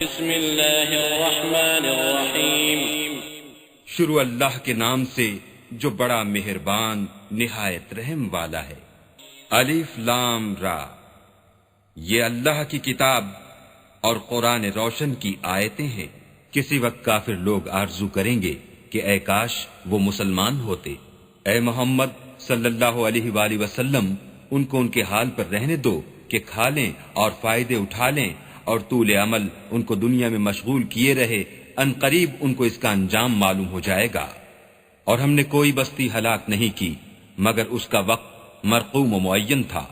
بسم اللہ الرحمن الرحیم۔ شروع اللہ کے نام سے جو بڑا مہربان نہایت رحم والا ہے۔ الف لام را، یہ اللہ کی کتاب اور قرآن روشن کی آیتیں ہیں۔ کسی وقت کافر لوگ آرزو کریں گے کہ اے کاش وہ مسلمان ہوتے۔ اے محمد صلی اللہ علیہ وآلہ وسلم، ان کو ان کے حال پر رہنے دو کہ کھا لیں اور فائدے اٹھا لیں، اور طول عمل ان کو دنیا میں مشغول کیے رہے، ان قریب ان کو اس کا انجام معلوم ہو جائے گا۔ اور ہم نے کوئی بستی ہلاک نہیں کی مگر اس کا وقت مرقوم و معین تھا۔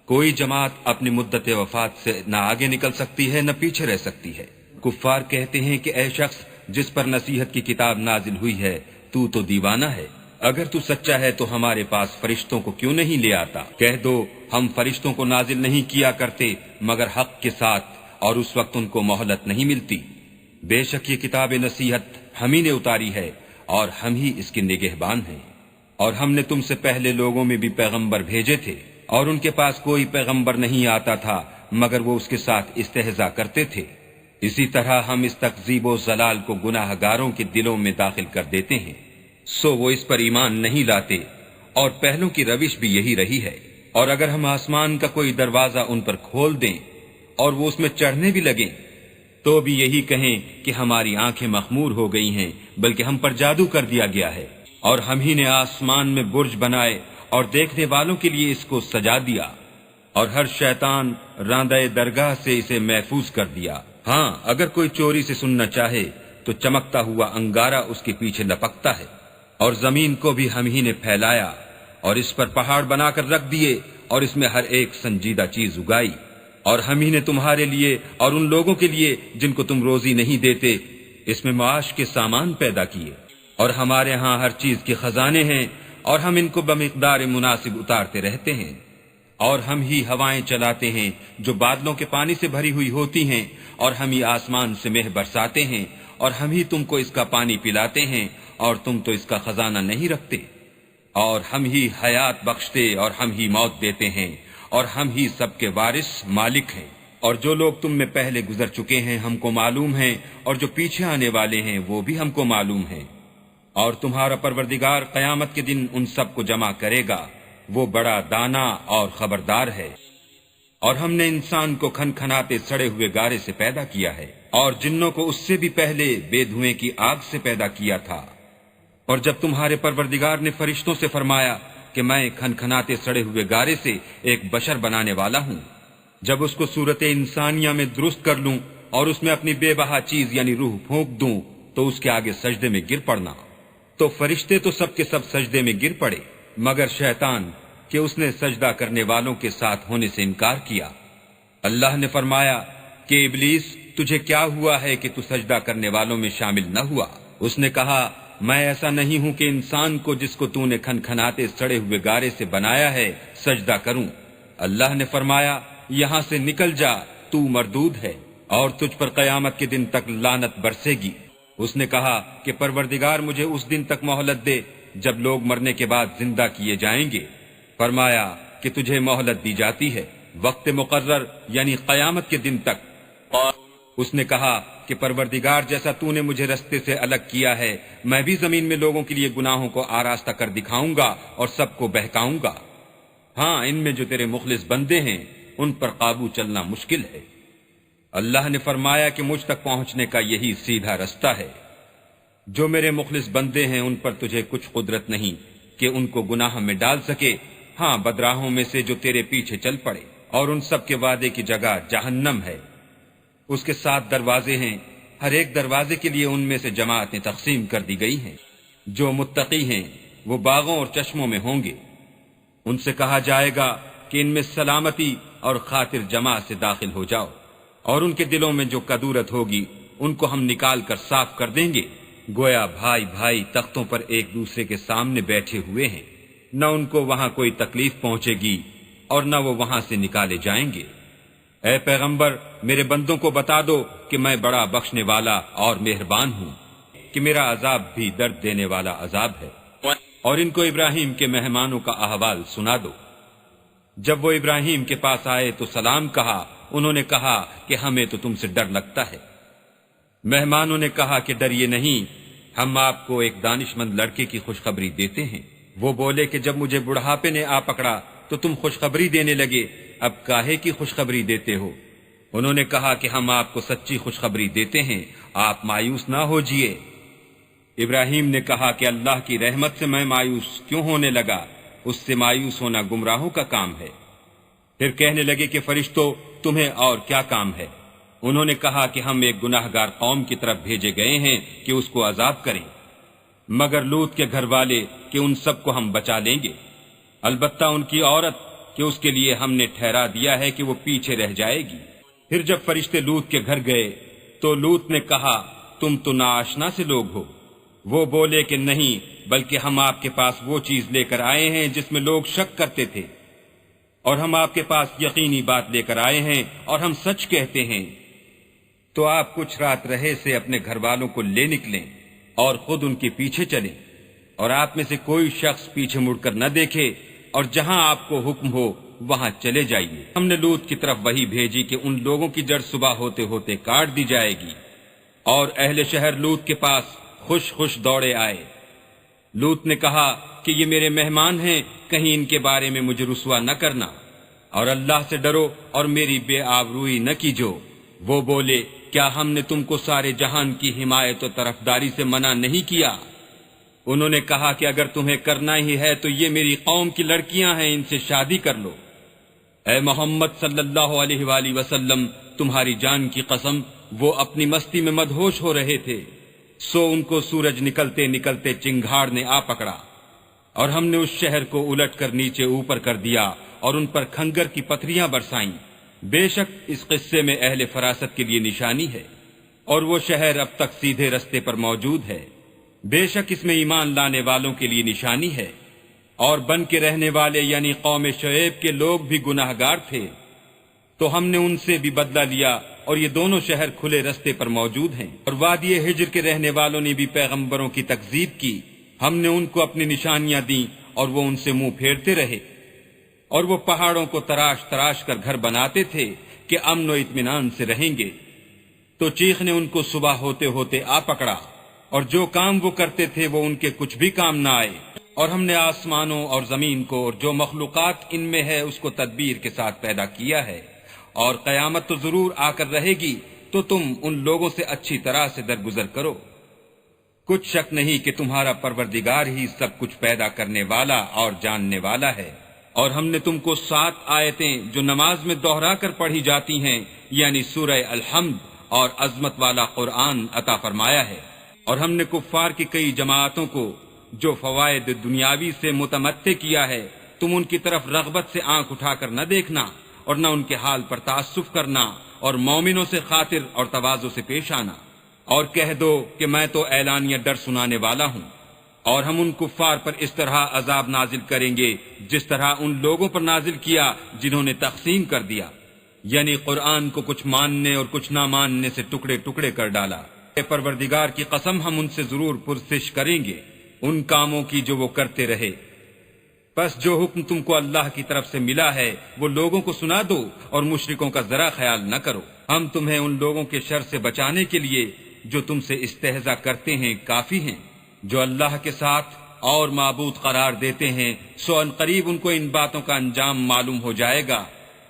کوئی جماعت اپنی مدت وفات سے نہ آگے نکل سکتی ہے نہ پیچھے رہ سکتی ہے۔ کفار کہتے ہیں کہ اے شخص جس پر نصیحت کی کتاب نازل ہوئی ہے تو دیوانہ ہے، اگر تو سچا ہے تو ہمارے پاس فرشتوں کو کیوں نہیں لے آتا؟ کہہ دو ہم فرشتوں کو نازل نہیں کیا کرتے مگر حق کے ساتھ، اور اس وقت ان کو مہلت نہیں ملتی۔ بے شک یہ کتاب نصیحت ہم ہی نے اتاری ہے اور ہم ہی اس کے نگہبان ہیں۔ اور ہم نے تم سے پہلے لوگوں میں بھی پیغمبر بھیجے تھے، اور ان کے پاس کوئی پیغمبر نہیں آتا تھا مگر وہ اس کے ساتھ استہزاء کرتے تھے۔ اسی طرح ہم اس تکذیب و ضلال کو گناہ گاروں کے دلوں میں داخل کر دیتے ہیں، سو وہ اس پر ایمان نہیں لاتے، اور پہلوں کی روش بھی یہی رہی ہے۔ اور اگر ہم آسمان کا کوئی دروازہ ان پر کھول دیں اور وہ اس میں چڑھنے بھی لگیں تو بھی یہی کہیں کہ ہماری آنکھیں مخمور ہو گئی ہیں، بلکہ ہم پر جادو کر دیا گیا ہے۔ اور ہم ہی نے آسمان میں برج بنائے اور دیکھنے والوں کے لیے اس کو سجا دیا، اور ہر شیطان راندہ درگاہ سے اسے محفوظ کر دیا۔ ہاں اگر کوئی چوری سے سننا چاہے تو چمکتا ہوا انگارہ اس کے پیچھے لپکتا ہے۔ اور زمین کو بھی ہم ہی نے پھیلایا اور اس پر پہاڑ بنا کر رکھ دیے، اور اس میں ہر ایک سنجیدہ چیز اگائی۔ اور ہم ہی نے تمہارے لیے اور ان لوگوں کے لیے جن کو تم روزی نہیں دیتے اس میں معاش کے سامان پیدا کیے۔ اور ہمارے ہاں ہر چیز کے خزانے ہیں، اور ہم ان کو بمقدار مناسب اتارتے رہتے ہیں۔ اور ہم ہی ہوائیں چلاتے ہیں جو بادلوں کے پانی سے بھری ہوئی ہوتی ہیں، اور ہم ہی آسمان سے مہ برساتے ہیں، اور ہم ہی تم کو اس کا پانی پلاتے ہیں، اور تم تو اس کا خزانہ نہیں رکھتے۔ اور ہم ہی حیات بخشتے اور ہم ہی موت دیتے ہیں، اور ہم ہی سب کے وارث مالک ہیں۔ اور جو لوگ تم میں پہلے گزر چکے ہیں ہم کو معلوم ہیں، اور جو پیچھے آنے والے ہیں وہ بھی ہم کو معلوم ہیں۔ اور تمہارا پروردگار قیامت کے دن ان سب کو جمع کرے گا، وہ بڑا دانا اور خبردار ہے۔ اور ہم نے انسان کو کھنکھناتے سڑے ہوئے گارے سے پیدا کیا ہے، اور جنوں کو اس سے بھی پہلے بے دھوئیں کی آگ سے پیدا کیا تھا۔ اور جب تمہارے پروردگار نے فرشتوں سے فرمایا کہ میں کھنکھناتے سڑے ہوئے گارے سے ایک بشر بنانے والا ہوں، جب اس کو صورت انسانیہ میں درست کر لوں اور اس میں اپنی بے بہا چیز یعنی روح پھونک دوں تو اس کے آگے سجدے میں گر پڑنا، تو فرشتے تو سب کے سب سجدے میں گر پڑے مگر شیطان کہ اس نے سجدہ کرنے والوں کے ساتھ ہونے سے انکار کیا۔ اللہ نے فرمایا کہ ابلیس تجھے کیا ہوا ہے کہ تو سجدہ کرنے والوں میں شامل نہ ہوا؟ اس نے کہا میں ایسا نہیں ہوں کہ انسان کو جس کو تو نے کھنکھناتے سڑے ہوئے گارے سے بنایا ہے سجدہ کروں۔ اللہ نے فرمایا یہاں سے نکل جا، تو مردود ہے، اور تجھ پر قیامت کے دن تک لعنت برسے گی۔ اس نے کہا کہ پروردگار مجھے اس دن تک مہلت دے جب لوگ مرنے کے بعد زندہ کیے جائیں گے۔ فرمایا کہ تجھے مہلت دی جاتی ہے وقت مقرر یعنی قیامت کے دن تک۔ اس نے کہا کہ پروردگار جیسا تو نے مجھے رستے سے الگ کیا ہے میں بھی زمین میں لوگوں کے لیے گناہوں کو آراستہ کر دکھاؤں گا اور سب کو بہکاؤں گا۔ ہاں ان میں جو تیرے مخلص بندے ہیں ان پر قابو چلنا مشکل ہے۔ اللہ نے فرمایا کہ مجھ تک پہنچنے کا یہی سیدھا رستہ ہے۔ جو میرے مخلص بندے ہیں ان پر تجھے کچھ قدرت نہیں کہ ان کو گناہ میں ڈال سکے، ہاں بدراہوں میں سے جو تیرے پیچھے چل پڑے، اور ان سب کے وعدے کی جگہ جہنم ہے۔ اس کے 7 دروازے ہیں، ہر ایک دروازے کے لیے ان میں سے جماعتیں تقسیم کر دی گئی ہیں۔ جو متقی ہیں وہ باغوں اور چشموں میں ہوں گے، ان سے کہا جائے گا کہ ان میں سلامتی اور خاطر جماع سے داخل ہو جاؤ، اور ان کے دلوں میں جو کدورت ہوگی ان کو ہم نکال کر صاف کر دیں گے، گویا بھائی بھائی تختوں پر ایک دوسرے کے سامنے بیٹھے ہوئے ہیں، نہ ان کو وہاں کوئی تکلیف پہنچے گی اور نہ وہ وہاں سے نکالے جائیں گے۔ اے پیغمبر میرے بندوں کو بتا دو کہ میں بڑا بخشنے والا اور مہربان ہوں، کہ میرا عذاب بھی درد دینے والا عذاب ہے۔ اور ان کو ابراہیم کے مہمانوں کا احوال سنا دو۔ جب وہ ابراہیم کے پاس آئے تو سلام کہا، انہوں نے کہا کہ ہمیں تو تم سے ڈر لگتا ہے۔ مہمانوں نے کہا کہ ڈریے نہیں، ہم آپ کو ایک دانشمند لڑکے کی خوشخبری دیتے ہیں۔ وہ بولے کہ جب مجھے بڑھاپے نے آ پکڑا تو تم خوشخبری دینے لگے، اب کاہے کی خوشخبری دیتے ہو؟ انہوں نے کہا کہ ہم آپ کو سچی خوشخبری دیتے ہیں، آپ مایوس نہ ہو جیے۔ ابراہیم نے کہا کہ اللہ کی رحمت سے میں مایوس کیوں ہونے لگا؟ اس سے مایوس ہونا گمراہوں کا کام ہے۔ پھر کہنے لگے کہ فرشتوں، تمہیں اور کیا کام ہے؟ انہوں نے کہا کہ ہم ایک گناہگار قوم کی طرف بھیجے گئے ہیں کہ اس کو عذاب کریں، مگر لوط کے گھر والے کہ ان سب کو ہم بچا لیں گے، البتہ ان کی عورت کہ اس کے لیے ہم نے ٹھہرا دیا ہے کہ وہ پیچھے رہ جائے گی۔ پھر جب فرشتے لوط کے گھر گئے تو لوط نے کہا تم تو ناآشنا سے لوگ ہو۔ وہ بولے کہ نہیں، بلکہ ہم آپ کے پاس وہ چیز لے کر آئے ہیں جس میں لوگ شک کرتے تھے، اور ہم آپ کے پاس یقینی بات لے کر آئے ہیں اور ہم سچ کہتے ہیں۔ تو آپ کچھ رات رہے سے اپنے گھر والوں کو لے نکلیں اور خود ان کے پیچھے چلیں، اور آپ میں سے کوئی شخص پیچھے مڑ کر نہ دیکھے، اور جہاں آپ کو حکم ہو وہاں چلے جائیے۔ ہم نے لوط کی طرف وحی بھیجی کہ ان لوگوں کی جڑ صبح ہوتے ہوتے کاٹ دی جائے گی، اور اہل شہر لوط کے پاس خوش خوش دوڑے آئے۔ لوط نے کہا کہ یہ میرے مہمان ہیں، کہیں ان کے بارے میں مجھے رسوا نہ کرنا، اور اللہ سے ڈرو اور میری بے آبروئی نہ کیجو۔ وہ بولے کیا ہم نے تم کو سارے جہان کی حمایت و طرفداری سے منع نہیں کیا؟ انہوں نے کہا کہ اگر تمہیں کرنا ہی ہے تو یہ میری قوم کی لڑکیاں ہیں، ان سے شادی کر لو۔ اے محمد صلی اللہ علیہ وآلہ وسلم، تمہاری جان کی قسم وہ اپنی مستی میں مدہوش ہو رہے تھے، سو ان کو سورج نکلتے نکلتے چنگھاڑ نے آ پکڑا، اور ہم نے اس شہر کو الٹ کر نیچے اوپر کر دیا اور ان پر کھنگر کی پتھریاں برسائیں۔ بے شک اس قصے میں اہل فراست کے لیے نشانی ہے، اور وہ شہر اب تک سیدھے رستے پر موجود ہے۔ بے شک اس میں ایمان لانے والوں کے لیے نشانی ہے، اور بن کے رہنے والے یعنی قوم شعیب کے لوگ بھی گناہگار تھے، تو ہم نے ان سے بھی بدلہ لیا، اور یہ دونوں شہر کھلے رستے پر موجود ہیں۔ اور وادی ہجر کے رہنے والوں نے بھی پیغمبروں کی تکذیب کی، ہم نے ان کو اپنی نشانیاں دیں اور وہ ان سے منہ پھیرتے رہے، اور وہ پہاڑوں کو تراش تراش کر گھر بناتے تھے کہ امن و اطمینان سے رہیں گے۔ تو چیخ نے ان کو صبح ہوتے ہوتے آ پکڑا، اور جو کام وہ کرتے تھے وہ ان کے کچھ بھی کام نہ آئے۔ اور ہم نے آسمانوں اور زمین کو اور جو مخلوقات ان میں ہے اس کو تدبیر کے ساتھ پیدا کیا ہے، اور قیامت تو ضرور آ کر رہے گی، تو تم ان لوگوں سے اچھی طرح سے درگزر کرو۔ کچھ شک نہیں کہ تمہارا پروردگار ہی سب کچھ پیدا کرنے والا اور جاننے والا ہے۔ اور ہم نے تم کو 7 آیتیں جو نماز میں دوہرا کر پڑھی جاتی ہیں، یعنی سورہ الحمد اور عظمت والا قرآن عطا فرمایا ہے۔ اور ہم نے کفار کی کئی جماعتوں کو جو فوائد دنیاوی سے متمتع کیا ہے، تم ان کی طرف رغبت سے آنکھ اٹھا کر نہ دیکھنا، اور نہ ان کے حال پر تعسف کرنا، اور مومنوں سے خاطر اور تواضع سے پیش آنا، اور کہہ دو کہ میں تو اعلانیہ ڈر سنانے والا ہوں۔ اور ہم ان کفار پر اس طرح عذاب نازل کریں گے جس طرح ان لوگوں پر نازل کیا جنہوں نے تقسیم کر دیا، یعنی قرآن کو کچھ ماننے اور کچھ نہ ماننے سے ٹکڑے ٹکڑے کر ڈالا۔ اے پروردگار کی قسم ہم ان سے ضرور پرسش کریں گے ان کاموں کی جو وہ کرتے رہے۔ پس جو حکم تم کو اللہ کی طرف سے ملا ہے وہ لوگوں کو سنا دو، اور مشرکوں کا ذرا خیال نہ کرو۔ ہم تمہیں ان لوگوں کے شر سے بچانے کے لیے جو تم سے استہزاء کرتے ہیں کافی ہیں۔ جو اللہ کے ساتھ اور معبود قرار دیتے ہیں، سو ان قریب ان کو ان باتوں کا انجام معلوم ہو جائے گا،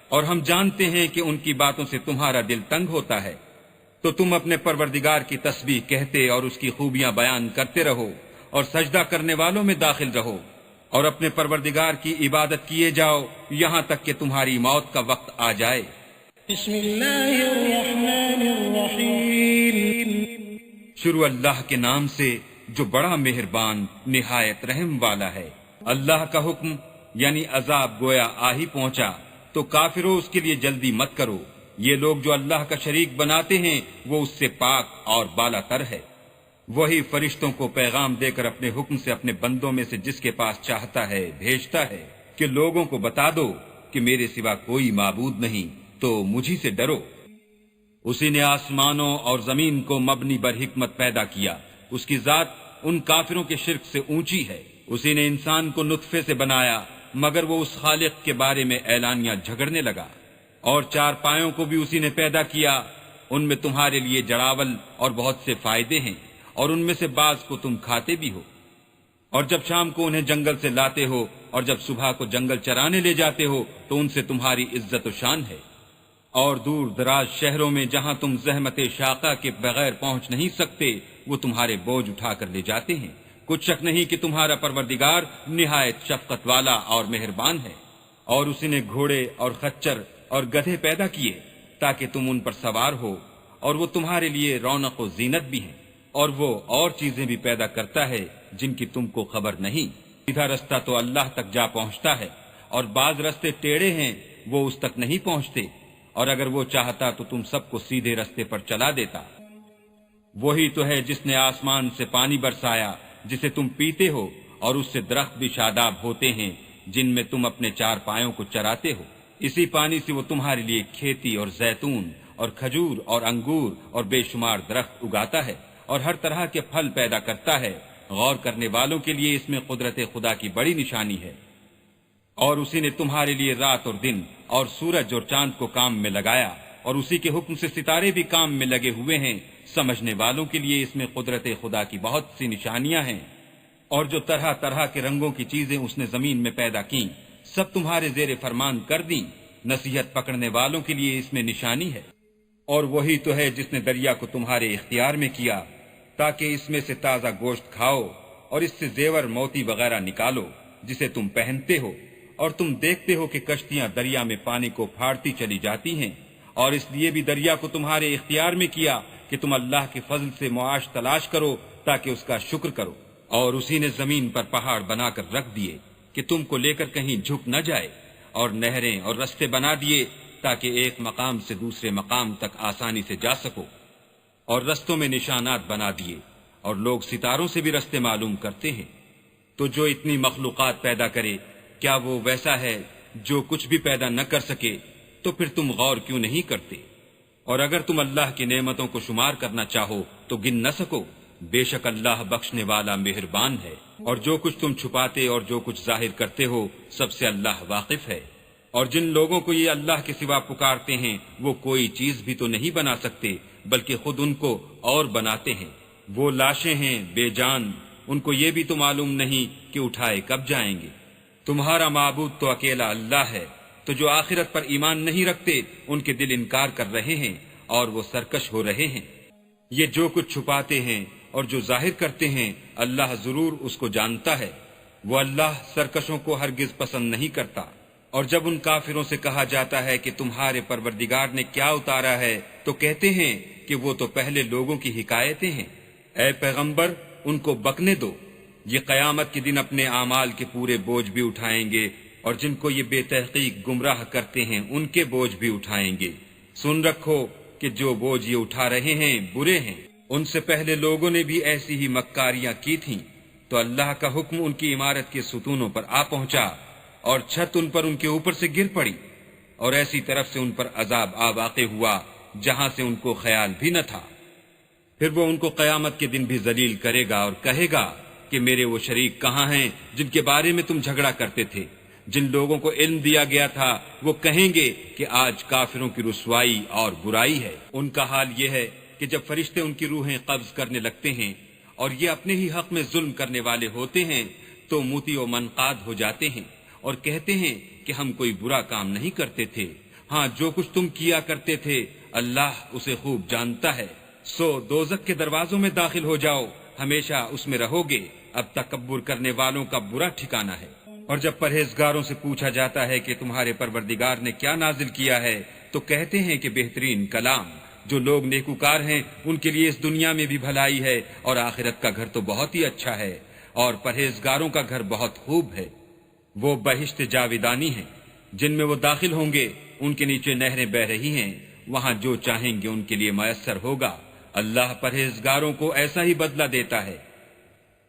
اور ہم جانتے ہیں کہ ان کی باتوں سے تمہارا دل تنگ ہوتا ہے۔ تو تم اپنے پروردگار کی تسبیح کہتے اور اس کی خوبیاں بیان کرتے رہو، اور سجدہ کرنے والوں میں داخل رہو، اور اپنے پروردگار کی عبادت کیے جاؤ یہاں تک کہ تمہاری موت کا وقت آ جائے۔ بسم اللہ الرحمن الرحیم۔ شروع اللہ کے نام سے جو بڑا مہربان نہایت رحم والا ہے۔ اللہ کا حکم یعنی عذاب گویا آ ہی پہنچا، تو کافروں اس کے لیے جلدی مت کرو۔ یہ لوگ جو اللہ کا شریک بناتے ہیں وہ اس سے پاک اور بالا تر ہے۔ وہی فرشتوں کو پیغام دے کر اپنے حکم سے اپنے بندوں میں سے جس کے پاس چاہتا ہے بھیجتا ہے کہ لوگوں کو بتا دو کہ میرے سوا کوئی معبود نہیں، تو مجھی سے ڈرو۔ اسی نے آسمانوں اور زمین کو مبنی بر حکمت پیدا کیا، اس کی ذات ان کافروں کے شرک سے اونچی ہے۔ اسی نے انسان کو نطفے سے بنایا، مگر وہ اس خالق کے بارے میں اعلانیہ جھگڑنے لگا۔ اور 4 پایوں کو بھی اسی نے پیدا کیا، ان میں تمہارے لیے جڑاول اور بہت سے فائدے ہیں، اور ان میں سے بعض کو تم کھاتے بھی ہو۔ اور جب شام کو انہیں جنگل سے لاتے ہو اور جب صبح کو جنگل چرانے لے جاتے ہو تو ان سے تمہاری عزت و شان ہے۔ اور دور دراز شہروں میں جہاں تم زحمت شاقہ کے بغیر پہنچ نہیں سکتے، وہ تمہارے بوجھ اٹھا کر لے جاتے ہیں۔ کچھ شک نہیں کہ تمہارا پروردگار نہایت شفقت والا اور مہربان ہے۔ اور اسی نے گھوڑے اور خچر اور گدھے پیدا کیے تاکہ تم ان پر سوار ہو، اور وہ تمہارے لیے رونق و زینت بھی ہیں۔ اور وہ اور چیزیں بھی پیدا کرتا ہے جن کی تم کو خبر نہیں۔ سیدھا رستہ تو اللہ تک جا پہنچتا ہے، اور بعض رستے ٹیڑھے ہیں، وہ اس تک نہیں پہنچتے، اور اگر وہ چاہتا تو تم سب کو سیدھے رستے پر چلا دیتا۔ وہی تو ہے جس نے آسمان سے پانی برسایا جسے تم پیتے ہو، اور اس سے درخت بھی شاداب ہوتے ہیں جن میں تم اپنے چار پایوں کو چراتے ہو۔ اسی پانی سے وہ تمہارے لیے کھیتی اور زیتون اور کھجور اور انگور اور بے شمار درخت اگاتا ہے، اور ہر طرح کے پھل پیدا کرتا ہے۔ غور کرنے والوں کے لیے اس میں قدرت خدا کی بڑی نشانی ہے۔ اور اسی نے تمہارے لیے رات اور دن اور سورج اور چاند کو کام میں لگایا، اور اسی کے حکم سے ستارے بھی کام میں لگے ہوئے ہیں۔ سمجھنے والوں کے لیے اس میں قدرت خدا کی بہت سی نشانیاں ہیں۔ اور جو طرح طرح کے رنگوں کی چیزیں اس نے زمین میں پیدا کیں، سب تمہارے زیر فرمان کر دیں۔ نصیحت پکڑنے والوں کے لیے اس میں نشانی ہے۔ اور وہی تو ہے جس نے دریا کو تمہارے اختیار میں کیا تاکہ اس میں سے تازہ گوشت کھاؤ اور اس سے زیور موتی وغیرہ نکالو جسے تم پہنتے ہو، اور تم دیکھتے ہو کہ کشتیاں دریا میں پانی کو پھاڑتی چلی جاتی ہیں، اور اس لیے بھی دریا کو تمہارے اختیار میں کیا کہ تم اللہ کے فضل سے معاش تلاش کرو تاکہ اس کا شکر کرو۔ اور اسی نے زمین پر پہاڑ بنا کر رکھ دیے کہ تم کو لے کر کہیں جھک نہ جائے، اور نہریں اور رستے بنا دیے تاکہ ایک مقام سے دوسرے مقام تک آسانی سے جا سکو، اور رستوں میں نشانات بنا دیے، اور لوگ ستاروں سے بھی رستے معلوم کرتے ہیں۔ تو جو اتنی مخلوقات پیدا کرے، کیا وہ ویسا ہے جو کچھ بھی پیدا نہ کر سکے؟ تو پھر تم غور کیوں نہیں کرتے؟ اور اگر تم اللہ کی نعمتوں کو شمار کرنا چاہو تو گن نہ سکو۔ بے شک اللہ بخشنے والا مہربان ہے۔ اور جو کچھ تم چھپاتے اور جو کچھ ظاہر کرتے ہو، سب سے اللہ واقف ہے۔ اور جن لوگوں کو یہ اللہ کے سوا پکارتے ہیں، وہ کوئی چیز بھی تو نہیں بنا سکتے، بلکہ خود ان کو اور بناتے ہیں۔ وہ لاشیں ہیں بے جان، ان کو یہ بھی تو معلوم نہیں کہ اٹھائے کب جائیں گے۔ تمہارا معبود تو اکیلا اللہ ہے، تو جو آخرت پر ایمان نہیں رکھتے ان کے دل انکار کر رہے ہیں اور وہ سرکش ہو رہے ہیں۔ یہ جو کچھ چھپاتے ہیں اور جو ظاہر کرتے ہیں، اللہ ضرور اس کو جانتا ہے۔ وہ اللہ سرکشوں کو ہرگز پسند نہیں کرتا۔ اور جب ان کافروں سے کہا جاتا ہے کہ تمہارے پروردگار نے کیا اتارا ہے، تو کہتے ہیں کہ وہ تو پہلے لوگوں کی حکایتیں ہیں۔ اے پیغمبر، ان کو بکنے دو، یہ قیامت کے دن اپنے اعمال کے پورے بوجھ بھی اٹھائیں گے، اور جن کو یہ بے تحقیق گمراہ کرتے ہیں ان کے بوجھ بھی اٹھائیں گے۔ سن رکھو کہ جو بوجھ یہ اٹھا رہے ہیں برے ہیں۔ ان سے پہلے لوگوں نے بھی ایسی ہی مکاریاں کی تھیں، تو اللہ کا حکم ان کی عمارت کے ستونوں پر آ پہنچا، اور چھت ان پر ان کے اوپر سے گر پڑی، اور ایسی طرف سے ان پر عذاب آ واقع ہوا جہاں سے ان کو خیال بھی نہ تھا۔ پھر وہ ان کو قیامت کے دن بھی ذلیل کرے گا اور کہے گا کہ میرے وہ شریک کہاں ہیں جن کے بارے میں تم جھگڑا کرتے تھے؟ جن لوگوں کو علم دیا گیا تھا وہ کہیں گے کہ آج کافروں کی رسوائی اور برائی ہے۔ ان کا حال یہ ہے کہ جب فرشتے ان کی روحیں قبض کرنے لگتے ہیں اور یہ اپنے ہی حق میں ظلم کرنے والے ہوتے ہیں تو موتی و منقاد ہو جاتے ہیں اور کہتے ہیں کہ ہم کوئی برا کام نہیں کرتے تھے، ہاں جو کچھ تم کیا کرتے تھے اللہ اسے خوب جانتا ہے۔ سو دوزخ کے دروازوں میں داخل ہو جاؤ، ہمیشہ اس میں رہو گے، اب تکبر کرنے والوں کا برا ٹھکانہ ہے۔ اور جب پرہیزگاروں سے پوچھا جاتا ہے کہ تمہارے پروردگار نے کیا نازل کیا ہے تو کہتے ہیں کہ بہترین کلام۔ جو لوگ نیکوکار ہیں ان کے لیے اس دنیا میں بھی بھلائی ہے اور آخرت کا گھر تو بہت ہی اچھا ہے، اور پرہیزگاروں کا گھر بہت خوب ہے۔ وہ بہشت جاویدانی ہیں جن میں وہ داخل ہوں گے، ان کے نیچے نہریں بہ رہی ہیں، وہاں جو چاہیں گے ان کے لیے میسر ہوگا۔ اللہ پرہیزگاروں کو ایسا ہی بدلہ دیتا ہے۔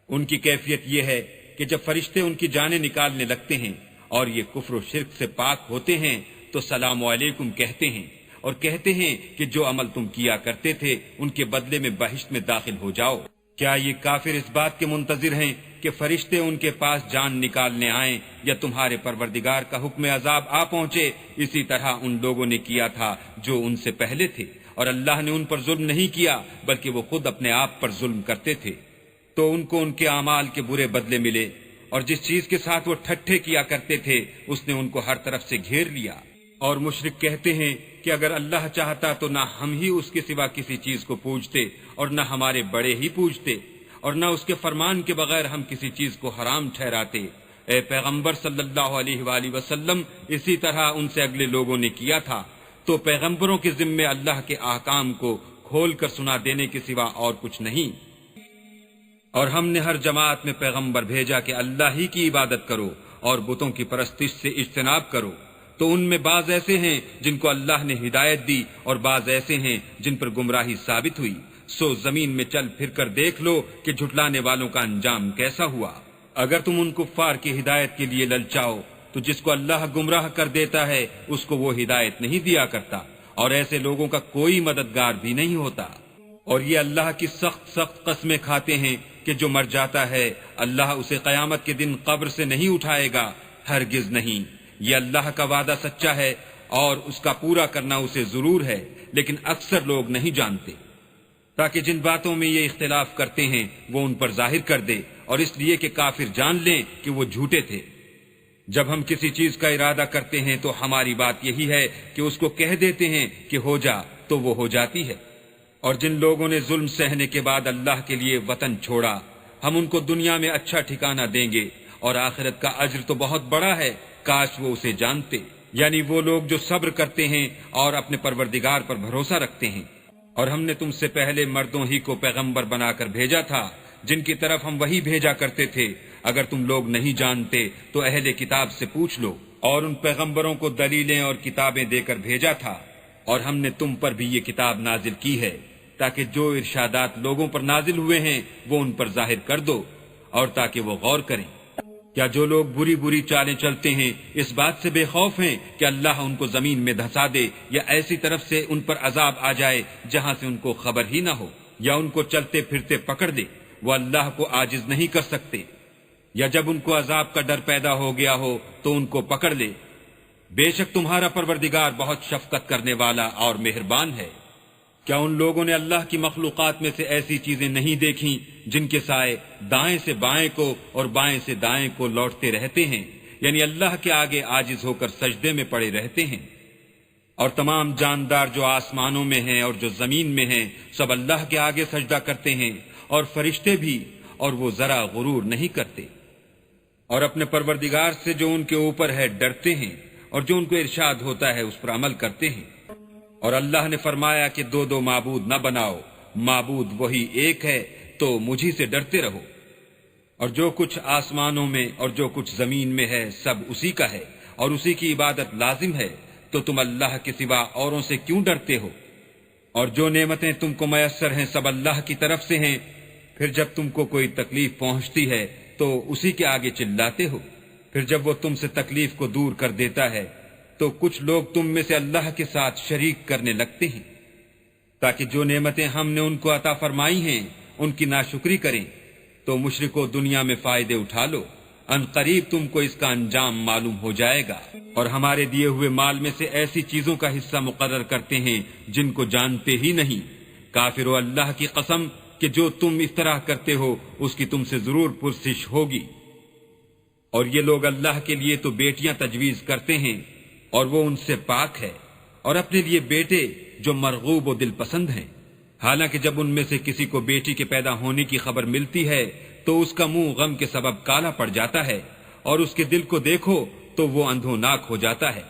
ان کی کیفیت یہ ہے کہ جب فرشتے ان کی جانیں نکالنے لگتے ہیں اور یہ کفر و شرک سے پاک ہوتے ہیں تو سلام علیکم کہتے ہیں اور کہتے ہیں کہ جو عمل تم کیا کرتے تھے ان کے بدلے میں بہشت میں داخل ہو جاؤ۔ کیا یہ کافر اس بات کے منتظر ہیں کہ فرشتے ان کے پاس جان نکالنے آئیں یا تمہارے پروردگار کا حکم عذاب آ پہنچے؟ اسی طرح ان لوگوں نے کیا تھا جو ان سے پہلے تھے، اور اللہ نے ان پر ظلم نہیں کیا بلکہ وہ خود اپنے آپ پر ظلم کرتے تھے، تو ان کو ان کے اعمال کے برے بدلے ملے، اور جس چیز کے ساتھ وہ ٹھٹھے کیا کرتے تھے اس نے ان کو ہر طرف سے گھیر لیا۔ اور مشرک کہتے ہیں کہ اگر اللہ چاہتا تو نہ ہم ہی اس کے سوا کسی چیز کو پوجتے اور نہ ہمارے بڑے ہی پوجتے، اور نہ اس کے فرمان کے بغیر ہم کسی چیز کو حرام ٹھہراتے۔ اے پیغمبر صلی اللہ علیہ وآلہ وسلم، اسی طرح ان سے اگلے لوگوں نے کیا تھا، تو پیغمبروں کے ذمے اللہ کے احکام کو کھول کر سنا دینے کے سوا اور کچھ نہیں۔ اور ہم نے ہر جماعت میں پیغمبر بھیجا کہ اللہ ہی کی عبادت کرو اور بتوں کی پرستش سے اجتناب کرو، تو ان میں بعض ایسے ہیں جن کو اللہ نے ہدایت دی اور بعض ایسے ہیں جن پر گمراہی ثابت ہوئی، سو زمین میں چل پھر کر دیکھ لو کہ جھٹلانے والوں کا انجام کیسا ہوا۔ اگر تم ان کفار کی ہدایت کے لیے للچاؤ تو جس کو اللہ گمراہ کر دیتا ہے اس کو وہ ہدایت نہیں دیا کرتا، اور ایسے لوگوں کا کوئی مددگار بھی نہیں ہوتا۔ اور یہ اللہ کی سخت سخت قسمیں کھاتے ہیں کہ جو مر جاتا ہے اللہ اسے قیامت کے دن قبر سے نہیں اٹھائے گا، ہرگز نہیں۔ یہ اللہ کا وعدہ سچا ہے اور اس کا پورا کرنا اسے ضرور ہے، لیکن اکثر لوگ نہیں جانتے، تاکہ جن باتوں میں یہ اختلاف کرتے ہیں وہ ان پر ظاہر کر دے، اور اس لیے کہ کافر جان لیں کہ وہ جھوٹے تھے۔ جب ہم کسی چیز کا ارادہ کرتے ہیں تو ہماری بات یہی ہے کہ اس کو کہہ دیتے ہیں کہ ہو جا، تو وہ ہو جاتی ہے۔ اور جن لوگوں نے ظلم سہنے کے بعد اللہ کے لیے وطن چھوڑا، ہم ان کو دنیا میں اچھا ٹھکانہ دیں گے، اور آخرت کا اجر تو بہت بڑا ہے، کاش وہ اسے جانتے۔ یعنی وہ لوگ جو صبر کرتے ہیں اور اپنے پروردگار پر بھروسہ رکھتے ہیں۔ اور ہم نے تم سے پہلے مردوں ہی کو پیغمبر بنا کر بھیجا تھا جن کی طرف ہم وہی بھیجا کرتے تھے۔ اگر تم لوگ نہیں جانتے تو اہل کتاب سے پوچھ لو، اور ان پیغمبروں کو دلیلیں اور کتابیں دے کر بھیجا تھا، اور ہم نے تم پر بھی یہ کتاب نازل کی ہے تاکہ جو ارشادات لوگوں پر نازل ہوئے ہیں وہ ان پر ظاہر کر دو، اور تاکہ وہ غور کریں۔ کیا جو لوگ بری بری چالیں چلتے ہیں اس بات سے بے خوف ہیں کہ اللہ ان کو زمین میں دھسا دے، یا ایسی طرف سے ان پر عذاب آ جائے جہاں سے ان کو خبر ہی نہ ہو، یا ان کو چلتے پھرتے پکڑ دے؟ وہ اللہ کو عاجز نہیں کر سکتے۔ یا جب ان کو عذاب کا ڈر پیدا ہو گیا ہو تو ان کو پکڑ لے۔ بے شک تمہارا پروردگار بہت شفقت کرنے والا اور مہربان ہے۔ کیا ان لوگوں نے اللہ کی مخلوقات میں سے ایسی چیزیں نہیں دیکھیں جن کے سائے دائیں سے بائیں کو اور بائیں سے دائیں کو لوٹتے رہتے ہیں، یعنی اللہ کے آگے عاجز ہو کر سجدے میں پڑے رہتے ہیں؟ اور تمام جاندار جو آسمانوں میں ہیں اور جو زمین میں ہیں سب اللہ کے آگے سجدہ کرتے ہیں، اور فرشتے بھی، اور وہ ذرا غرور نہیں کرتے، اور اپنے پروردگار سے جو ان کے اوپر ہے ڈرتے ہیں، اور جو ان کو ارشاد ہوتا ہے اس پر عمل کرتے ہیں۔ اور اللہ نے فرمایا کہ دو دو معبود نہ بناؤ، معبود وہی ایک ہے، تو مجھی سے ڈرتے رہو۔ اور جو کچھ آسمانوں میں اور جو کچھ زمین میں ہے سب اسی کا ہے، اور اسی کی عبادت لازم ہے، تو تم اللہ کے سوا اوروں سے کیوں ڈرتے ہو؟ اور جو نعمتیں تم کو میسر ہیں سب اللہ کی طرف سے ہیں، پھر جب تم کو کوئی تکلیف پہنچتی ہے تو اسی کے آگے چلاتے ہو، پھر جب وہ تم سے تکلیف کو دور کر دیتا ہے تو کچھ لوگ تم میں سے اللہ کے ساتھ شریک کرنے لگتے ہیں، تاکہ جو نعمتیں ہم نے ان کو عطا فرمائی ہیں ان کی ناشکری کریں۔ تو مشرکو دنیا میں فائدے اٹھا لو، ان قریب تم کو اس کا انجام معلوم ہو جائے گا۔ اور ہمارے دیے ہوئے مال میں سے ایسی چیزوں کا حصہ مقرر کرتے ہیں جن کو جانتے ہی نہیں۔ کافرو اللہ کی قسم کہ جو تم اس طرح کرتے ہو اس کی تم سے ضرور پرسش ہوگی۔ اور یہ لوگ اللہ کے لیے تو بیٹیاں تجویز کرتے ہیں اور وہ ان سے پاک ہے، اور اپنے لیے بیٹے جو مرغوب و دل پسند ہیں، حالانکہ جب ان میں سے کسی کو بیٹی کے پیدا ہونے کی خبر ملتی ہے تو اس کا منہ غم کے سبب کالا پڑ جاتا ہے، اور اس کے دل کو دیکھو تو وہ اندھوناک ہو جاتا ہے۔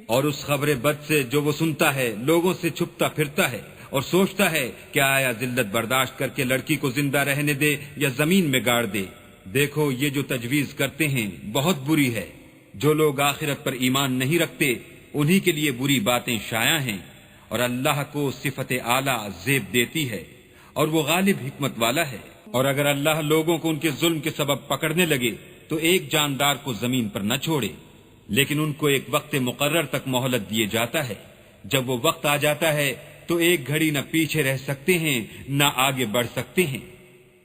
اور اس خبر بد سے جو وہ سنتا ہے لوگوں سے چھپتا پھرتا ہے اور سوچتا ہے کہ آیا ذلت برداشت کر کے لڑکی کو زندہ رہنے دے یا زمین میں گاڑ دے۔ دیکھو یہ جو تجویز کرتے ہیں بہت بری ہے۔ جو لوگ آخرت پر ایمان نہیں رکھتے انہی کے لیے بری باتیں شائع ہیں، اور اللہ کو صفت اعلیٰ زیب دیتی ہے، اور وہ غالب حکمت والا ہے۔ اور اگر اللہ لوگوں کو ان کے ظلم کے سبب پکڑنے لگے تو ایک جاندار کو زمین پر نہ چھوڑے، لیکن ان کو ایک وقت مقرر تک مہلت دیے جاتا ہے۔ جب وہ وقت آ جاتا ہے تو ایک گھڑی نہ پیچھے رہ سکتے ہیں نہ آگے بڑھ سکتے ہیں۔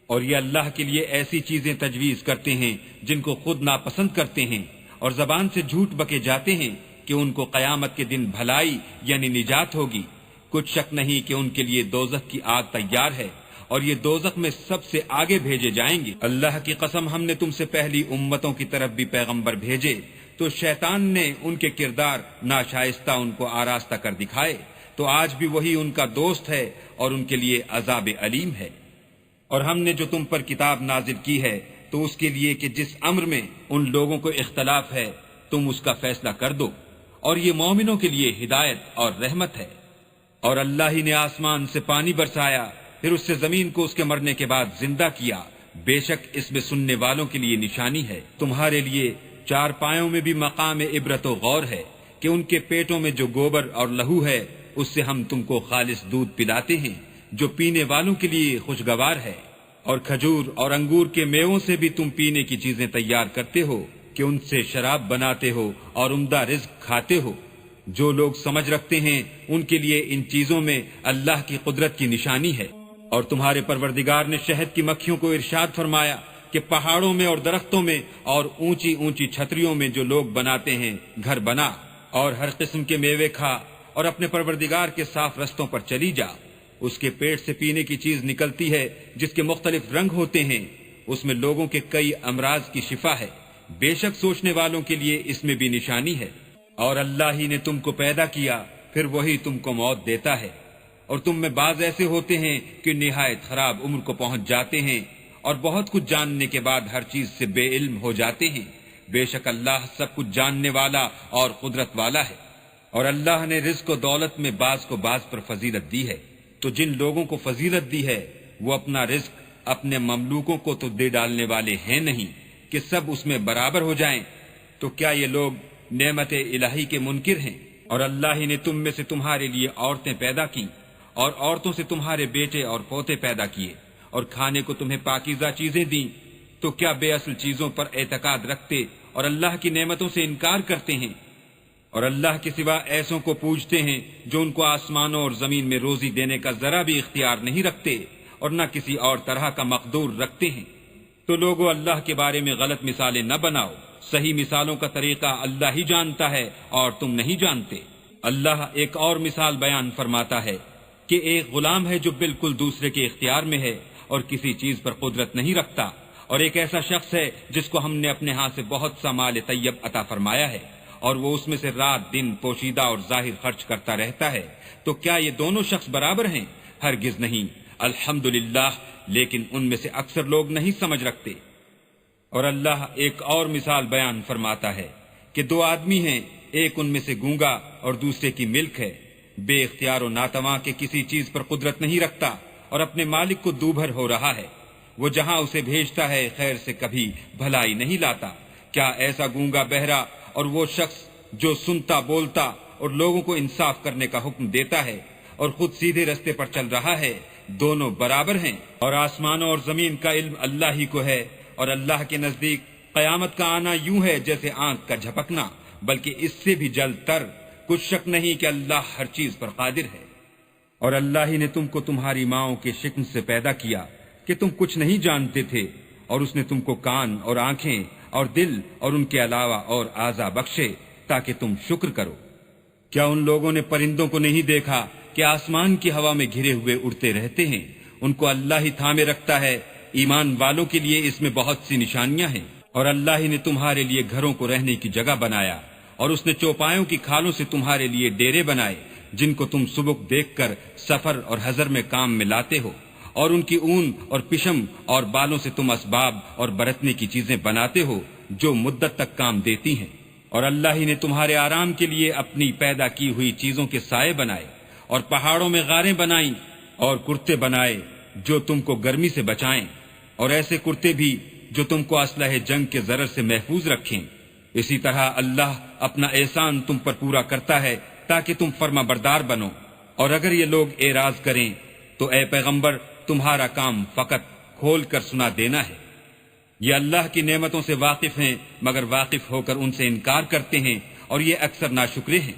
اور یہ اللہ کے لیے ایسی چیزیں تجویز کرتے ہیں جن کو خود ناپسند کرتے ہیں، اور زبان سے جھوٹ بکے جاتے ہیں کہ ان کو قیامت کے دن بھلائی یعنی نجات ہوگی، کچھ شک نہیں کہ ان کے لیے دوزخ کی آگ تیار ہے اور یہ دوزخ میں سب سے آگے بھیجے جائیں گے۔ اللہ کی قسم ہم نے تم سے پہلی امتوں کی طرف بھی پیغمبر بھیجے تو شیطان نے ان کے کردار ناشائستہ ان کو آراستہ کر دکھائے، تو آج بھی وہی ان کا دوست ہے اور ان کے لیے عذاب علیم ہے۔ اور ہم نے جو تم پر کتاب نازل کی ہے تو اس کے لیے کہ جس امر میں ان لوگوں کو اختلاف ہے تم اس کا فیصلہ کر دو، اور یہ مومنوں کے لیے ہدایت اور رحمت ہے۔ اور اللہ ہی نے آسمان سے پانی برسایا، پھر اس سے زمین کو اس کے مرنے کے بعد زندہ کیا، بے شک اس میں سننے والوں کے لیے نشانی ہے۔ تمہارے لیے چار پایوں میں بھی مقام عبرت و غور ہے کہ ان کے پیٹوں میں جو گوبر اور لہو ہے اس سے ہم تم کو خالص دودھ پلاتے ہیں جو پینے والوں کے لیے خوشگوار ہے، اور کھجور اور انگور کے میووں سے بھی تم پینے کی چیزیں تیار کرتے ہو کہ ان سے شراب بناتے ہو اور عمدہ رزق کھاتے ہو۔ جو لوگ سمجھ رکھتے ہیں ان کے لیے ان چیزوں میں اللہ کی قدرت کی نشانی ہے۔ اور تمہارے پروردگار نے شہد کی مکھیوں کو ارشاد فرمایا کہ پہاڑوں میں اور درختوں میں اور اونچی اونچی چھتریوں میں جو لوگ بناتے ہیں گھر بنا، اور ہر قسم کے میوے کھا اور اپنے پروردگار کے صاف رستوں پر چلی جا۔ اس کے پیٹ سے پینے کی چیز نکلتی ہے جس کے مختلف رنگ ہوتے ہیں، اس میں لوگوں کے کئی امراض کی شفا ہے، بے شک سوچنے والوں کے لیے اس میں بھی نشانی ہے۔ اور اللہ ہی نے تم کو پیدا کیا، پھر وہی تم کو موت دیتا ہے، اور تم میں بعض ایسے ہوتے ہیں کہ نہایت خراب عمر کو پہنچ جاتے ہیں اور بہت کچھ جاننے کے بعد ہر چیز سے بے علم ہو جاتے ہیں۔ بے شک اللہ سب کچھ جاننے والا اور قدرت والا ہے۔ اور اللہ نے رزق و دولت میں بعض کو بعض پر فضیلت دی ہے، تو جن لوگوں کو فضیلت دی ہے وہ اپنا رزق اپنے مملوکوں کو تو دے ڈالنے والے ہیں نہیں کہ سب اس میں برابر ہو جائیں، تو کیا یہ لوگ نعمت الہی کے منکر ہیں؟ اور اللہ ہی نے تم میں سے تمہارے لیے عورتیں پیدا کی اور عورتوں سے تمہارے بیٹے اور پوتے پیدا کیے اور کھانے کو تمہیں پاکیزہ چیزیں دیں، تو کیا بے اصل چیزوں پر اعتقاد رکھتے اور اللہ کی نعمتوں سے انکار کرتے ہیں؟ اور اللہ کے سوا ایسوں کو پوجتے ہیں جو ان کو آسمانوں اور زمین میں روزی دینے کا ذرا بھی اختیار نہیں رکھتے اور نہ کسی اور طرح کا مقدور رکھتے ہیں۔ تو لوگوں اللہ کے بارے میں غلط مثالیں نہ بناؤ، صحیح مثالوں کا طریقہ اللہ ہی جانتا ہے اور تم نہیں جانتے۔ اللہ ایک اور مثال بیان فرماتا ہے کہ ایک غلام ہے جو بالکل دوسرے کے اختیار میں ہے اور کسی چیز پر قدرت نہیں رکھتا، اور ایک ایسا شخص ہے جس کو ہم نے اپنے ہاں سے بہت سا مال طیب عطا فرمایا ہے اور وہ اس میں سے رات دن پوشیدہ اور ظاہر خرچ کرتا رہتا ہے، تو کیا یہ دونوں شخص برابر ہیں؟ ہرگز نہیں، الحمدللہ، لیکن ان میں سے اکثر لوگ نہیں سمجھ رکھتے۔ اور اللہ ایک اور مثال بیان فرماتا ہے کہ دو آدمی ہیں، ایک ان میں سے گونگا اور دوسرے کی ملک ہے، بے اختیار و ناتواں کے کسی چیز پر قدرت نہیں رکھتا اور اپنے مالک کو دوبھر ہو رہا ہے، وہ جہاں اسے بھیجتا ہے خیر سے کبھی بھلائی نہیں لاتا۔ کیا ایسا گونگا بہرا اور وہ شخص جو سنتا بولتا اور لوگوں کو انصاف کرنے کا حکم دیتا ہے اور خود سیدھے رستے پر چل رہا ہے، دونوں برابر ہیں؟ اور آسمانوں اور زمین کا علم اللہ ہی کو ہے، اور اللہ کے نزدیک قیامت کا آنا یوں ہے جیسے آنکھ کا جھپکنا، بلکہ اس سے بھی جلد تر۔ کچھ شک نہیں کہ اللہ ہر چیز پر قادر ہے۔ اور اللہ ہی نے تم کو تمہاری ماؤں کے شکم سے پیدا کیا کہ تم کچھ نہیں جانتے تھے، اور اس نے تم کو کان اور آنکھیں اور دل اور ان کے علاوہ اور اعضا بخشے تاکہ تم شکر کرو۔ کیا ان لوگوں نے پرندوں کو نہیں دیکھا کہ آسمان کی ہوا میں گھرے ہوئے اڑتے رہتے ہیں؟ ان کو اللہ ہی تھامے رکھتا ہے۔ ایمان والوں کے لیے اس میں بہت سی نشانیاں ہیں۔ اور اللہ ہی نے تمہارے لیے گھروں کو رہنے کی جگہ بنایا، اور اس نے چوپایوں کی کھالوں سے تمہارے لیے ڈیرے بنائے جن کو تم سبک دیکھ کر سفر اور حضر میں کام میں لاتے ہو، اور ان کی اون اور پشم اور بالوں سے تم اسباب اور برتنے کی چیزیں بناتے ہو جو مدت تک کام دیتی ہیں۔ اور اللہ ہی نے تمہارے آرام کے لیے اپنی پیدا کی ہوئی چیزوں کے سائے بنائے، اور پہاڑوں میں غاریں بنائیں اور کرتے بنائے جو تم کو گرمی سے بچائیں، اور ایسے کرتے بھی جو تم کو اسلحہ جنگ کے ضرر سے محفوظ رکھیں۔ اسی طرح اللہ اپنا احسان تم پر پورا کرتا ہے تاکہ تم فرما بردار بنو۔ اور اگر یہ لوگ اعراض کریں تو اے پیغمبر تمہارا کام فقط کھول کر سنا دینا ہے۔ یہ اللہ کی نعمتوں سے واقف ہیں مگر واقف ہو کر ان سے انکار کرتے ہیں، اور یہ اکثر ناشکرے ہیں۔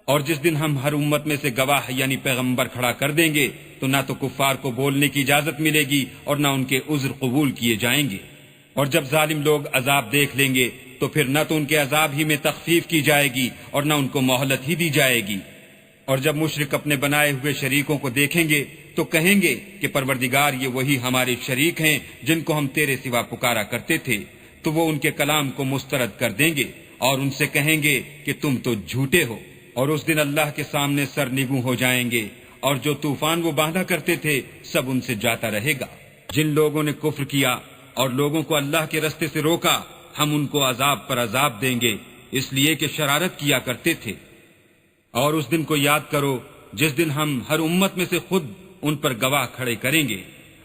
اور جس دن ہم ہر امت میں سے گواہ یعنی پیغمبر کھڑا کر دیں گے تو نہ تو کفار کو بولنے کی اجازت ملے گی اور نہ ان کے عذر قبول کیے جائیں گے۔ اور جب ظالم لوگ عذاب دیکھ لیں گے تو پھر نہ تو ان کے عذاب ہی میں تخفیف کی جائے گی اور نہ ان کو مہلت ہی دی جائے گی۔ اور جب مشرک اپنے بنائے ہوئے شریکوں کو دیکھیں گے تو کہیں گے کہ پروردگار یہ وہی ہمارے شریک ہیں جن کو ہم تیرے سوا پکارا کرتے تھے، تو وہ ان کے کلام کو مسترد کر دیں گے اور ان سے کہیں گے کہ تم تو جھوٹے ہو، اور اس دن اللہ کے سامنے سرنگوں ہو جائیں گے، اور جو طوفان وہ باندھا کرتے تھے سب ان سے جاتا رہے گا۔ جن لوگوں نے کفر کیا اور لوگوں کو اللہ کے رستے سے روکا، ہم ان کو عذاب پر عذاب دیں گے، اس لیے کہ شرارت کیا کرتے تھے۔ اور اس دن کو یاد کرو جس دن ہم ہر امت میں سے خود ان پر گواہ کھڑے کریں گے،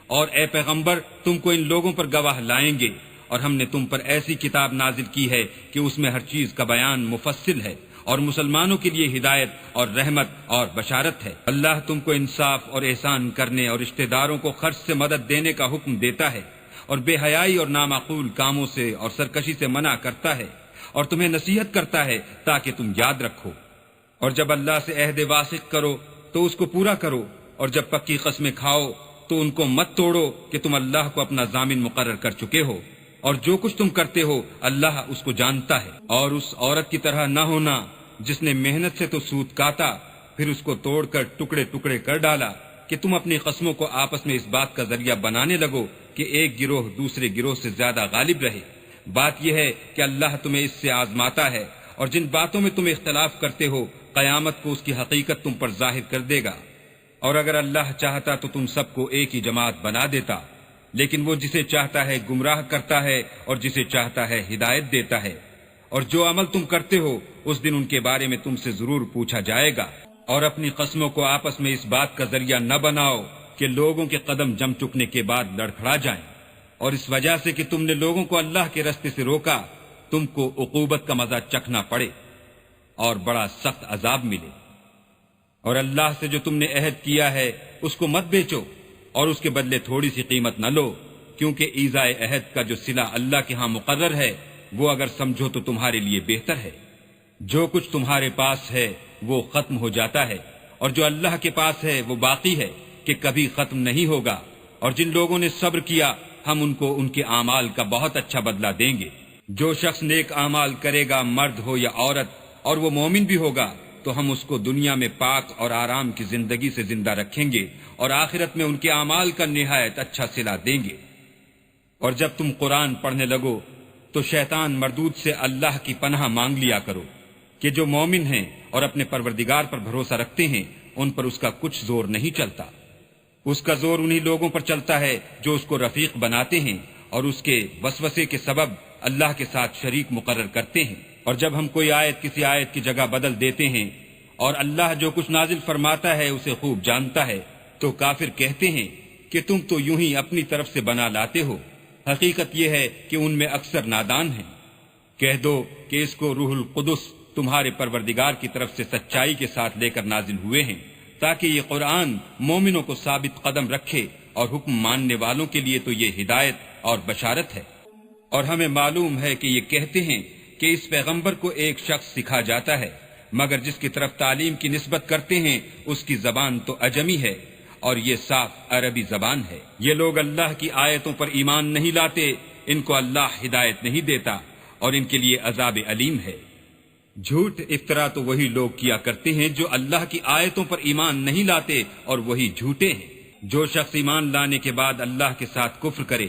اور اے پیغمبر تم کو ان لوگوں پر گواہ لائیں گے، اور ہم نے تم پر ایسی کتاب نازل کی ہے کہ اس میں ہر چیز کا بیان مفصل ہے، اور مسلمانوں کے لیے ہدایت اور رحمت اور بشارت ہے۔ اللہ تم کو انصاف اور احسان کرنے اور رشتہ داروں کو خرچ سے مدد دینے کا حکم دیتا ہے، اور بے حیائی اور نامعقول کاموں سے اور سرکشی سے منع کرتا ہے، اور تمہیں نصیحت کرتا ہے تاکہ تم یاد رکھو۔ اور جب اللہ سے عہد واثق کرو تو اس کو پورا کرو، اور جب پکی قسمیں کھاؤ تو ان کو مت توڑو کہ تم اللہ کو اپنا ضامن مقرر کر چکے ہو، اور جو کچھ تم کرتے ہو اللہ اس کو جانتا ہے۔ اور اس عورت کی طرح نہ ہونا جس نے محنت سے تو سود کاتا پھر اس کو توڑ کر ٹکڑے ٹکڑے کر ڈالا، کہ تم اپنی قسموں کو آپس میں اس بات کا ذریعہ بنانے لگو کہ ایک گروہ دوسرے گروہ سے زیادہ غالب رہے۔ بات یہ ہے کہ اللہ تمہیں اس سے آزماتا ہے، اور جن باتوں میں تم اختلاف کرتے ہو قیامت کو اس کی حقیقت تم پر ظاہر کر دے گا۔ اور اگر اللہ چاہتا تو تم سب کو ایک ہی جماعت بنا دیتا، لیکن وہ جسے چاہتا ہے گمراہ کرتا ہے اور جسے چاہتا ہے ہدایت دیتا ہے۔ اور جو عمل تم کرتے ہو اس دن ان کے بارے میں تم سے ضرور پوچھا جائے گا۔ اور اپنی قسموں کو آپس میں اس بات کا ذریعہ نہ بناؤ کہ لوگوں کے قدم جم چکنے کے بعد لڑکھڑا جائیں، اور اس وجہ سے کہ تم نے لوگوں کو اللہ کے رستے سے روکا تم کو عقوبت کا مزہ چکھنا پڑے اور بڑا سخت عذاب ملے۔ اور اللہ سے جو تم نے عہد کیا ہے اس کو مت بیچو، اور اس کے بدلے تھوڑی سی قیمت نہ لو، کیونکہ ایذائے عہد کا جو صلہ اللہ کے ہاں مقرر ہے وہ اگر سمجھو تو تمہارے لیے بہتر ہے۔ جو کچھ تمہارے پاس ہے وہ ختم ہو جاتا ہے، اور جو اللہ کے پاس ہے وہ باقی ہے کہ کبھی ختم نہیں ہوگا۔ اور جن لوگوں نے صبر کیا ہم ان کو ان کے اعمال کا بہت اچھا بدلہ دیں گے۔ جو شخص نیک اعمال کرے گا مرد ہو یا عورت اور وہ مومن بھی ہوگا تو ہم اس کو دنیا میں پاک اور آرام کی زندگی سے زندہ رکھیں گے، اور آخرت میں ان کے اعمال کا نہایت اچھا صلہ دیں گے۔ اور جب تم قرآن پڑھنے لگو تو شیطان مردود سے اللہ کی پناہ مانگ لیا کرو کہ جو مومن ہیں اور اپنے پروردگار پر بھروسہ رکھتے ہیں ان پر اس کا کچھ زور نہیں چلتا۔ اس کا زور انہی لوگوں پر چلتا ہے جو اس کو رفیق بناتے ہیں اور اس کے وسوسے کے سبب اللہ کے ساتھ شریک مقرر کرتے ہیں۔ اور جب ہم کوئی آیت کسی آیت کی جگہ بدل دیتے ہیں اور اللہ جو کچھ نازل فرماتا ہے اسے خوب جانتا ہے تو کافر کہتے ہیں کہ تم تو یوں ہی اپنی طرف سے بنا لاتے ہو، حقیقت یہ ہے کہ ان میں اکثر نادان ہیں۔ کہہ دو کہ اس کو روح القدس تمہارے پروردگار کی طرف سے سچائی کے ساتھ لے کر نازل ہوئے ہیں تاکہ یہ قرآن مومنوں کو ثابت قدم رکھے، اور حکم ماننے والوں کے لیے تو یہ ہدایت اور بشارت ہے۔ اور ہمیں معلوم ہے کہ یہ کہتے ہیں کہ اس پیغمبر کو ایک شخص سکھا جاتا ہے، مگر جس کی طرف تعلیم کی نسبت کرتے ہیں اس کی زبان تو عجمی ہے اور یہ صاف عربی زبان ہے۔ یہ لوگ اللہ کی آیتوں پر ایمان نہیں لاتے، ان کو اللہ ہدایت نہیں دیتا اور ان کے لیے عذاب علیم ہے۔ جھوٹ افطرا تو وہی لوگ کیا کرتے ہیں جو اللہ کی آیتوں پر ایمان نہیں لاتے اور وہی جھوٹے ہیں۔ جو شخص ایمان لانے کے بعد اللہ کے ساتھ کفر کرے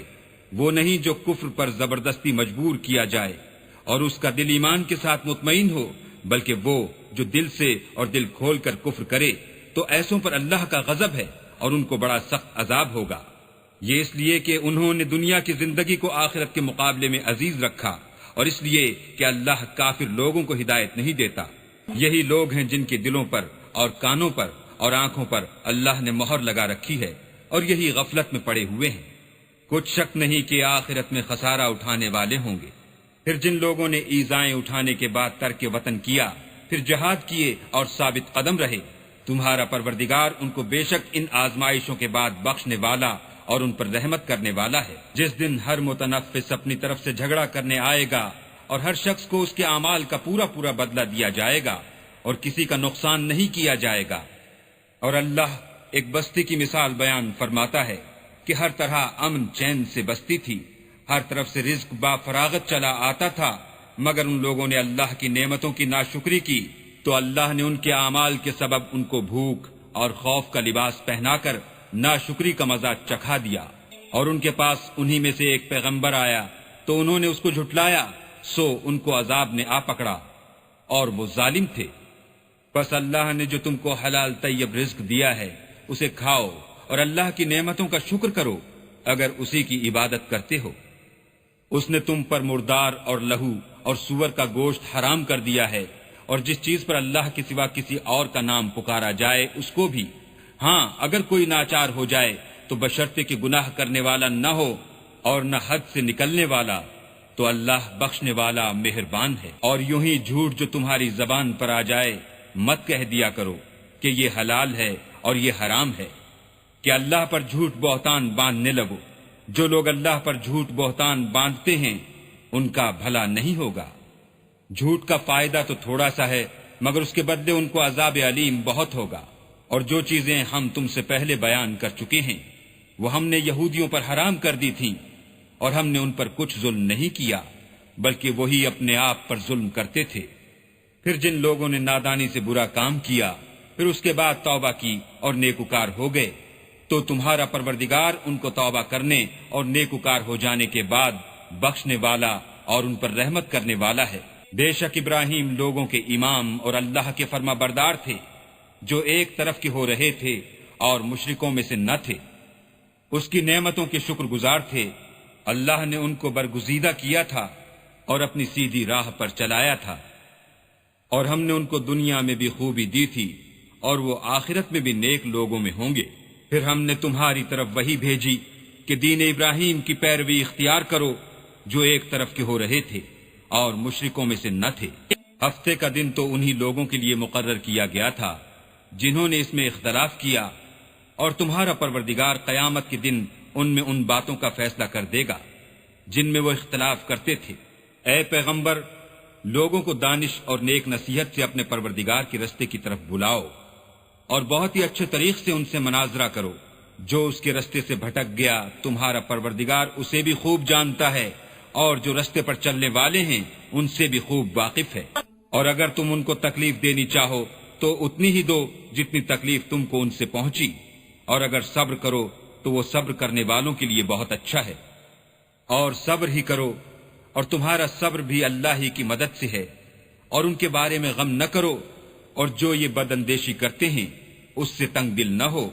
وہ نہیں جو کفر پر زبردستی مجبور کیا جائے اور اس کا دل ایمان کے ساتھ مطمئن ہو، بلکہ وہ جو دل سے اور دل کھول کر کفر کرے تو ایسوں پر اللہ کا غضب ہے اور ان کو بڑا سخت عذاب ہوگا۔ یہ اس لیے کہ انہوں نے دنیا کی زندگی کو آخرت کے مقابلے میں عزیز رکھا، اور اس لیے کہ اللہ کافر لوگوں کو ہدایت نہیں دیتا۔ یہی لوگ ہیں جن کے دلوں پر اور کانوں پر اور آنکھوں پر اللہ نے مہر لگا رکھی ہے، اور یہی غفلت میں پڑے ہوئے ہیں۔ کچھ شک نہیں کہ آخرت میں خسارہ اٹھانے والے ہوں گے۔ پھر جن لوگوں نے ایذائیں اٹھانے کے بعد ترک وطن کیا، پھر جہاد کیے اور ثابت قدم رہے، تمہارا پروردگار ان کو بے شک ان آزمائشوں کے بعد بخشنے والا اور ان پر رحمت کرنے والا ہے۔ جس دن ہر متنفس اپنی طرف سے جھگڑا کرنے آئے گا اور ہر شخص کو اس کے اعمال کا پورا پورا بدلہ دیا جائے گا اور کسی کا نقصان نہیں کیا جائے گا۔ اور اللہ ایک بستی کی مثال بیان فرماتا ہے کہ ہر طرح امن چین سے بستی تھی، ہر طرف سے رزق با فراغت چلا آتا تھا، مگر ان لوگوں نے اللہ کی نعمتوں کی ناشکری کی تو اللہ نے ان کے اعمال کے سبب ان کو بھوک اور خوف کا لباس پہنا کر ناشکری کا مزہ چکھا دیا، اور ان کے پاس انہی میں سے ایک پیغمبر آیا تو انہوں نے اس کو جھٹلایا، سو ان کو عذاب نے آ پکڑا اور وہ ظالم تھے۔ بس اللہ نے جو تم کو حلال طیب رزق دیا ہے اسے کھاؤ اور اللہ کی نعمتوں کا شکر کرو اگر اسی کی عبادت کرتے ہو۔ اس نے تم پر مردار اور لہو اور سور کا گوشت حرام کر دیا ہے، اور جس چیز پر اللہ کے سوا کسی اور کا نام پکارا جائے اس کو بھی، ہاں اگر کوئی ناچار ہو جائے تو بشرطے کہ گناہ کرنے والا نہ ہو اور نہ حد سے نکلنے والا، تو اللہ بخشنے والا مہربان ہے۔ اور یوں ہی جھوٹ جو تمہاری زبان پر آ جائے مت کہہ دیا کرو کہ یہ حلال ہے اور یہ حرام ہے، کہ اللہ پر جھوٹ بہتان باندھنے لگو۔ جو لوگ اللہ پر جھوٹ بہتان باندھتے ہیں ان کا بھلا نہیں ہوگا۔ جھوٹ کا فائدہ تو تھوڑا سا ہے مگر اس کے بدلے ان کو عذاب علیم بہت ہوگا۔ اور جو چیزیں ہم تم سے پہلے بیان کر چکے ہیں وہ ہم نے یہودیوں پر حرام کر دی تھیں، اور ہم نے ان پر کچھ ظلم نہیں کیا بلکہ وہی اپنے آپ پر ظلم کرتے تھے۔ پھر جن لوگوں نے نادانی سے برا کام کیا پھر اس کے بعد توبہ کی اور نیکوکار ہو گئے تو تمہارا پروردگار ان کو توبہ کرنے اور نیکوکار ہو جانے کے بعد بخشنے والا اور ان پر رحمت کرنے والا ہے۔ بے شک ابراہیم لوگوں کے امام اور اللہ کے فرما بردار تھے، جو ایک طرف کے ہو رہے تھے اور مشرکوں میں سے نہ تھے۔ اس کی نعمتوں کے شکر گزار تھے۔ اللہ نے ان کو برگزیدہ کیا تھا اور اپنی سیدھی راہ پر چلایا تھا، اور ہم نے ان کو دنیا میں بھی خوبی دی تھی اور وہ آخرت میں بھی نیک لوگوں میں ہوں گے۔ پھر ہم نے تمہاری طرف وحی بھیجی کہ دین ابراہیم کی پیروی اختیار کرو، جو ایک طرف کے ہو رہے تھے اور مشرکوں میں سے نہ تھے۔ ہفتے کا دن تو انہی لوگوں کے لیے مقرر کیا گیا تھا جنہوں نے اس میں اختلاف کیا، اور تمہارا پروردگار قیامت کے دن ان میں ان باتوں کا فیصلہ کر دے گا جن میں وہ اختلاف کرتے تھے۔ اے پیغمبر، لوگوں کو دانش اور نیک نصیحت سے اپنے پروردگار کے رستے کی طرف بلاؤ، اور بہت ہی اچھے طریق سے ان سے مناظرہ کرو۔ جو اس کے رستے سے بھٹک گیا تمہارا پروردگار اسے بھی خوب جانتا ہے، اور جو رستے پر چلنے والے ہیں ان سے بھی خوب واقف ہے۔ اور اگر تم ان کو تکلیف دینی چاہو تو اتنی ہی دو جتنی تکلیف تم کو ان سے پہنچی، اور اگر صبر کرو تو وہ صبر کرنے والوں کے لیے بہت اچھا ہے۔ اور صبر ہی کرو، اور تمہارا صبر بھی اللہ ہی کی مدد سے ہے، اور ان کے بارے میں غم نہ کرو، اور جو یہ بد اندیشی کرتے ہیں اس سے تنگ دل نہ ہو۔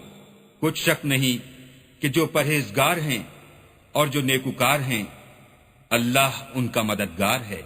کچھ شک نہیں کہ جو پرہیزگار ہیں اور جو نیکوکار ہیں اللہ ان کا مددگار ہے۔